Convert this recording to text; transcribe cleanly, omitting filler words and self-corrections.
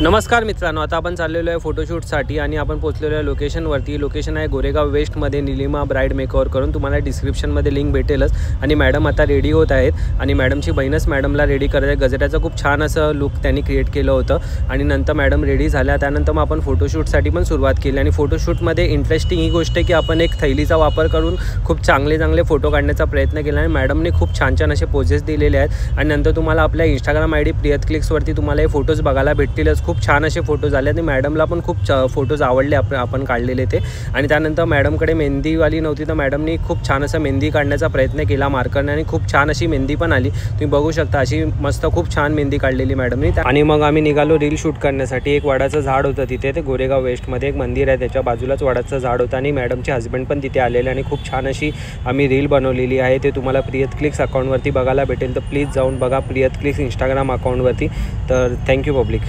नमस्कार मित्रांनो, आता आपण चाललेलो आहे फोटोशूटसाठी आणि आपण पोहोचलेलो आहे लोकेशनवरती। लोकेशन आहे गोरेगाव वेस्टमध्ये निलिमा ब्राइड मेकओव्हर करून। तुम्हाला डिस्क्रिप्शनमध्ये लिंक भेटेलच। आणि मॅडम आता रेडी होत आहेत आणि मॅडमची बहीणच मॅडमला रेडी करत आहे। गजऱ्याचं खूप छान असं लुक त्यांनी क्रिएट केलं होतं आणि नंतर मॅडम रेडी झाल्या। त्यानंतर मग आपण फोटोशूटसाठी पण सुरुवात केली आणि फोटोशूटमध्ये इंटरेस्टिंग ही गोष्ट आहे की आपण एक थैलीचा वापर करून खूप चांगले फोटो काढण्याचा प्रयत्न केला आणि मॅडमने खूप छान असे पोजेस दिलेले आहेत। आणि नंतर तुम्हाला आपल्या इंस्टाग्राम आयडी प्रियत क्लिक्सवरती तुम्हाला हे फोटोज बघायला भेटतीलच। खूप छान असे फोटो झाले आणि मॅडमला पण खूप फोटोज आवडले आपण काढलेले ते। आणि त्यानंतर मॅडमकडे मेहंदीवाली नव्हती तर मॅडमनी खूप छान असं मेहंदी काढण्याचा प्रयत्न केला मार्करने आणि खूप छान अशी मेहंदी पण आली। तुम्ही बघू शकता अशी मस्त खूप छान मेहंदी काढलेली मॅडमनी। आणि मग आम्ही निघालो रील शूट करण्यासाठी। एक वडाचं झाड होतं तिथे, ते गोरेगाव वेस्टमध्ये एक मंदिर आहे त्याच्या बाजूलाच वडाचं झाड होतं आणि मॅडमचे हस्बंड पण तिथे आलेले आणि खूप छान अशी आम्ही रील बनवलेली आहे। ते तुम्हाला प्रियत क्लिक्स अकाउंटवरती बघायला भेटेल, तर प्लीज जाऊन बघा प्रियत क्लिक्स इंस्टाग्राम अकाउंटवरती। तर थँक्यू पब्लिक।